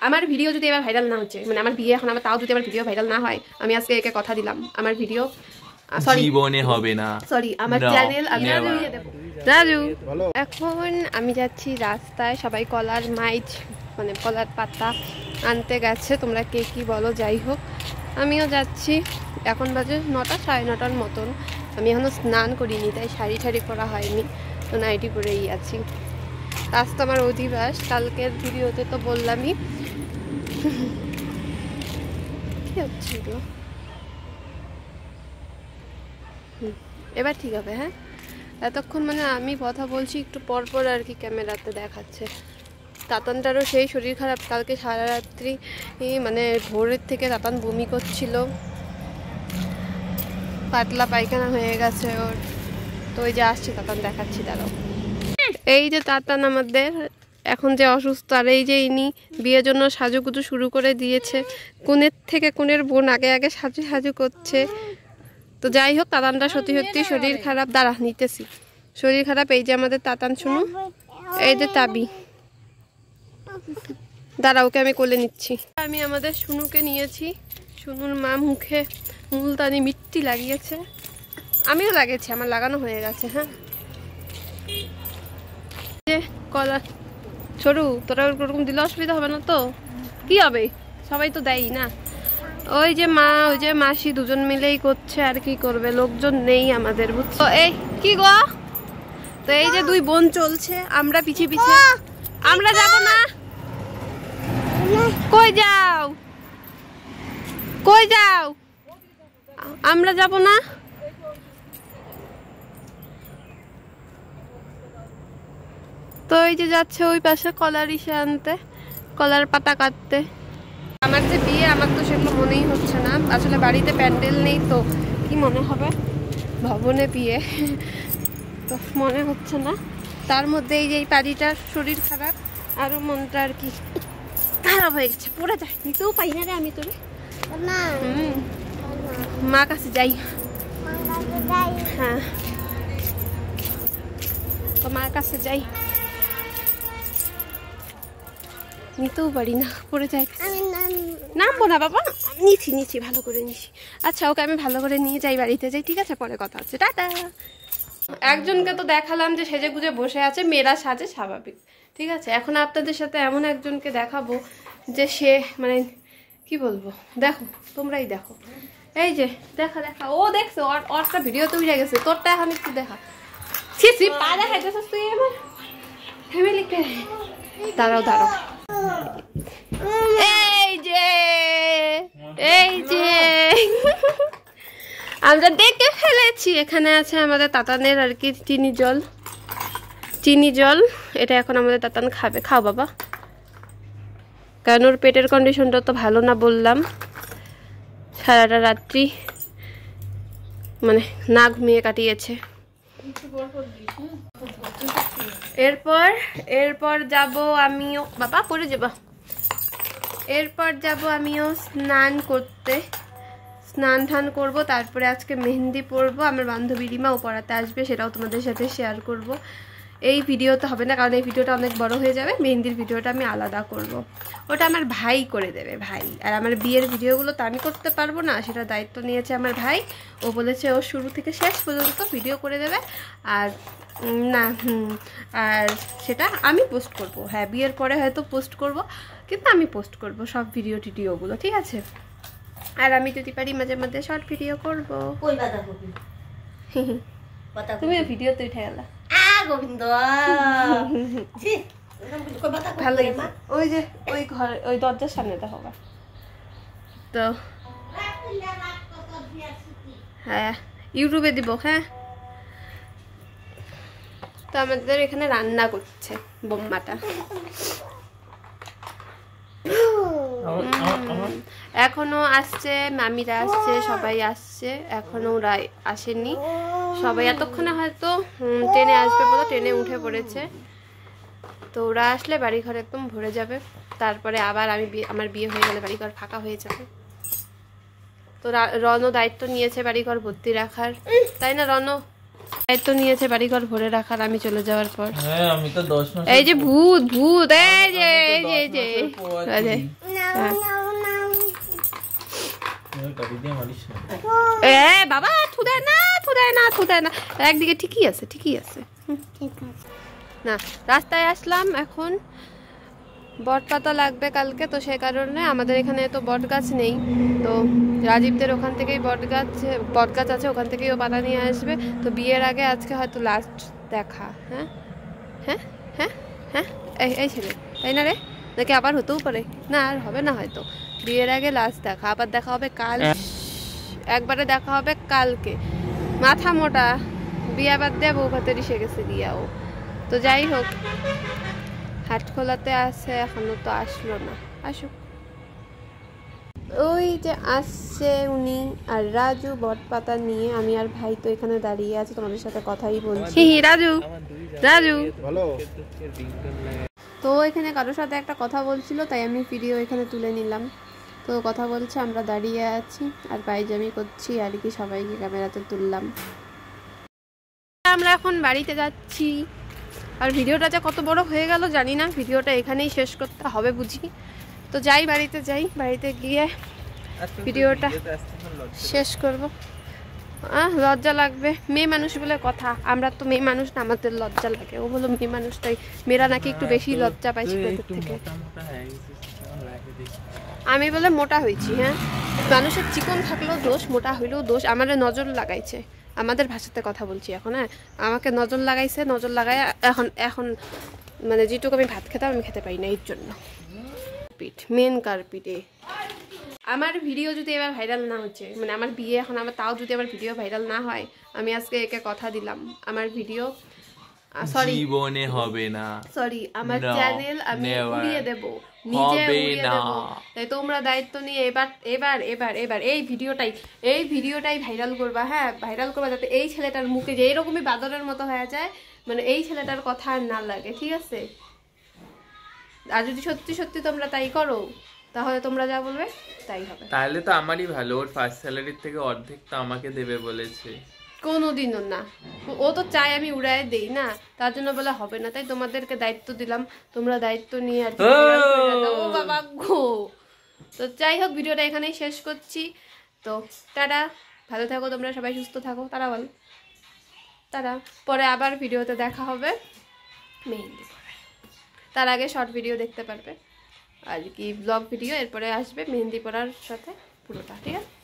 আমার ভিডিও যদি এবার ভাইরাল না হচ্ছে, মানে আমার বিয়ে এখন আমার, তাও যদি আমার ভিডিও ভাইরাল না হয়, আমি আজকে একে কথা দিলাম আমার ভিডিও জীবনে হবে না, সরি আমার চ্যানেল আমি রাজু। এখন আমি যাচ্ছি রাস্তায়, সবাই কলার মাইচ মানে কলার পাতা আনতে গেছে, তোমরা কে কি বলো, যাই হোক আমিও যাচ্ছি। এখন বাজে 9টা 9:30 মতন, আমি এখনও স্নান করিনি, তাই শাড়ি ঠাড়ি পরা হয়নি, তো নাইটি পরেই আছি। আজ তো আমার অধিবাস, কালকের ভিডিওতে তো বললামই। কি হচ্ছে এগুলো? এবার ঠিক হবে। হ্যাঁ, এতক্ষণ মানে আমি কথা বলছি, একটু পরপর আর কি ক্যামেরাতে দেখাচ্ছে। তাতানটারও সেই শরীর খারাপ, কালকে সারা রাত্রি মানে ভোরের থেকে তাতান বমি করছিল, পাতলা পায়খানা হয়ে গেছে ওর। তো ওই যে আসছে তাতান, দেখাচ্ছি দাঁড়াও। এই যে তাতান আমাদের এখন যে অসুস্থ, আর এই যে ইনি বিয়ের জন্য সাজুগুজু শুরু করে দিয়েছে, কোণের থেকে কোণের বোন আগে আগে সাজু সাজু করছে। তো যাই হোক, তাতানটা সত্যি সত্যি শরীর খারাপ, দাঁড়া নিতেছি, শরীর খারাপ। এই যে আমাদের তাতান শুনু, এই যে তাবি, দাঁড়া ওকে আমি কোলে নিচ্ছি। আমি আমাদের শুনুকে নিয়েছি, শুনুর মা মুখে মুলতানি মিট্টি লাগিয়েছে, আমিও লাগিয়েছি, আমার লাগানো হয়ে গেছে। হ্যাঁ, যে কলা সরু, তোরা ওরকম দিলে অসুবিধা হবে না তো? কি হবে, সবাই তো দেয়ই না। ওই যে মা, ওই যে মাসি, দুজন মিলেই করছে, আর কি করবে, লোকজন নেই আমাদের, বুঝছো? এই কি গো, তো এই যে দুই বোন চলছে, আমরা পিছিয়ে পিছিয়ে। আমরা যাব না, কই যাও, কই যাও, আমরা যাব না। তো এই যে যাচ্ছে ওই পাশে কলার ইসে আনতে, কলার পাতা কাটতে। আমার যে বিয়ে, আমার তো সেগুলো মনেই হচ্ছে না, আসলে বাড়িতে প্যান্ডেল নেই তো কি মনে হবে, ভবনে বিয়ে, তো মনে হচ্ছে না। তার মধ্যে এই যে এই পাড়িটার শরীর খারাপ, আরও মনটা আর কি খারাপ হয়ে গেছে, পড়ে যায়, নিতেও পাই না রে আমি তোরে। মা কাছে যাই, হ্যাঁ তো মার কাছে যাই, নিতেও পারি না, পড়ে যাই। নামবো না বাবা, নিছি ভালো করে নিছি। আচ্ছা ওকে আমি ভালো করে নিয়ে যাই, বাড়িতে যাই, ঠিক আছে, পরে কথা হচ্ছে, টাটা। একজনকে তো দেখালাম যে সেজে গুজে বসে আছে, মেয়েরা সাজে স্বাভাবিক, ঠিক আছে। এখন আপনাদের সাথে এমন একজনকে দেখাবো যে সে মানে কি বলবো, দেখো তোমরাই দেখো, এই যে দেখা দেখা, ও দেখছো ওরটা ভিডিওতে উঠে গেছে, তোরটা এখন একটু দেখা। ছি পা দেখাইতেছিস তুই আমার ফ্যামিলিকে, দাঁড়াও দাঁড়াও, এই যে আমরা ডেকে ফেলেছি। এখানে আছে আমাদের তাতানের আর কি চিনি জল, এটা এখন আমাদের তাতান খাবে। খাও বাবা, কারণ ওর পেটের কন্ডিশনটা তো ভালো না, বললাম সারাটা রাত্রি মানে না ঘুমিয়ে কাটিয়েছে। এরপর যাব আমিও, বাবা পড়ে যাবা, এরপর যাব আমিও স্নান করতে, স্নান টান করবো, তারপরে আজকে মেহেন্দি পরবো, আমার বান্ধবী রিমাও পড়াতে আসবে, সেটাও তোমাদের সাথে শেয়ার করব। এই ভিডিওতে হবে না, কারণ এই ভিডিওটা অনেক বড় হয়ে যাবে, মেহেন্দির ভিডিওটা আমি আলাদা করব, ওটা আমার ভাই করে দেবে, ভাই। আর আমার বিয়ের ভিডিওগুলো তো আমি করতে পারবো না, সেটা দায়িত্ব নিয়েছে আমার ভাই, ও বলেছে ও শুরু থেকে শেষ পর্যন্ত ভিডিও করে দেবে, আর না আর সেটা আমি পোস্ট করব। হ্যাঁ, বিয়ের পরে হয়তো পোস্ট করব, কিন্তু আমি পোস্ট করব সব ভিডিওগুলো, ঠিক আছে। আর আমি যদি পারি মাঝে মধ্যে শর্ট ভিডিও করবো। তুমি ভিডিওতে উঠে গেলা, ভালো লাগছে। ওই যে ওই ঘর, ওই দরজার সামনে দেখো, তো হ্যাঁ ইউটিউবে দিব। হ্যাঁ, তো আমাদের এখানে রান্না করছে বোম্মাটা, এখনো আসছে, মামিরা আসছে, সবাই আসছে, এখনো ওরা আসেনি, সবাই এতক্ষণে হয়তো ট্রেনে আসবে বলে ট্রেনে উঠে পড়েছে। তো ওরা আসলে বাড়িঘর একদম ভরে যাবে, তারপরে আবার আমার বিয়ে হয়ে গেলে বাড়িঘর ফাঁকা হয়ে যাবে। তো রনও দায়িত্ব নিয়েছে বাড়িঘর ভর্তি রাখার, তাই না রন? দায়িত্ব নিয়েছে বাড়িঘর ভরে রাখার আমি চলে যাওয়ার পর। হ্যাঁ আমি তো 10 মাস এই যে ভূত ভূত এই যে বাবা থুদায় না একদিকে ঠিকই আছে না। রাস্তায় আসলাম এখন, বট পাতা লাগবে কালকে, তো সেই কারণে আমাদের এখানে তো বট গাছ নেই, তো রাজীবদের ওখান থেকেই বট গাছ আছে, ওখান থেকেই ও পাতা নিয়ে আসবে। তো বিয়ের আগে আজকে হয়তো লাস্ট দেখা। হ্যাঁ হ্যাঁ হ্যাঁ হ্যাঁ এই ছেলে তাই না রে, নাকি আবার হতেও পারে, না আর হবে না হয়তো। বিয়ের আগে লাস্ট দেখা, আবার দেখা হবে কাল, একবারে দেখা হবে কালকে। মাথা মোটা, বিয়ে বাদ দেয়া বউ ভাতের এসে গেছে দিয়াও। তো যাই হোক, হাটখোলাতে আছে, এখনো তো আসলো না, আসুক। ওই যে আসছে উনি আর রাজু বট পাতা নিয়ে, আমি আর ভাই তো এখানে দাঁড়িয়ে আছি, তোমাদের সাথে কথাই বলছি। রাজু তো এখানে কারোর সাথে একটা কথা বলছিল, তাই আমি ভিডিও এখানে তুলে নিলাম। তো কথা বলছে, আমরা দাঁড়িয়ে আছি আর পায়জামি করছি আর কি, সবাইকে ক্যামেরাতে তুললাম। আমরা এখন বাড়িতে যাচ্ছি, আর ভিডিওটা যে কত বড় হয়ে গেল জানি না, ভিডিওটা এখানেই শেষ করতে হবে বুঝি। তো বাড়িতে গিয়ে ভিডিওটা শেষ করব। লজ্জা লাগবে, মেয়ে মানুষ বলে কথা, আমরা তো মেয়ে মানুষ না, আমাদের লজ্জা লাগে। ও বলো মেয়ে মানুষ, তাই মেয়েরা নাকি একটু বেশি লজ্জা পাইছি থেকে। আমি বলে মোটা হয়েছি। হ্যাঁ, মানুষের চিকন থাকলেও দোষ, মোটা হইলেও দোষ। আমাদের নজর লাগাইছে, আমাদের ভাষাতে কথা বলছি এখন। হ্যাঁ, আমাকে নজর লাগাই এখন মানে যেটুকু আমি ভাত খেতাম আমি খেতে পারি না, এর জন্য মেন কার্পিটে। আমার ভিডিও যদি এবার ভাইরাল না হচ্ছে, মানে আমার বিয়ে এখন, আমার তাও যদি আমার ভিডিও ভাইরাল না হয়, আমি আজকে একে কথা দিলাম, আমার ভিডিও জীবনে হবে না, আমার চ্যানেল আমি উড়িয়ে দেব, নিজে উড়িয়ে দেব। তাই তোমরা দায়িত্ব নিয়ে এবার এই ভিডিওটাই ভাইরাল করবা। হ্যাঁ, ভাইরাল করবা যাতে এই ছেলেটার মুখে যে এরকমই বাদরের মতো হয়ে যায়, মানে এই ছেলেটার কথা আর না লাগে, ঠিক আছে? আর যদি সত্যি তোমরা তাই করো, তাহলে তোমরা যা বলবে তাই হবে। তাহলে তো আমারই ভালো, ওর ফার্স্ট স্যালারির থেকে অর্ধেক তো আমাকে দেবে বলেছে। কোনোদিনও না, ও তো চাই আমি উড়ায় দেই না, তার জন্য বলে হবে না। তাই তোমাদেরকে দায়িত্ব দিলাম, তোমরা দায়িত্ব নিয়ে আর ও বাবা গো। তো যাই হোক, ভিডিওটা এখানেই শেষ করছি। তো টাটা, ভালো থাকো তোমরা সবাই, সুস্থ থাকো। তারা বল তারা, পরে আবার ভিডিওতে দেখা হবে মেহেন্দি পড়ায়। তার আগে শর্ট ভিডিও দেখতে পারবে আর কি, ব্লগ ভিডিও, এরপরে আসবে মেহেন্দি পড়ার সাথে পুরোটা, ঠিক আছে?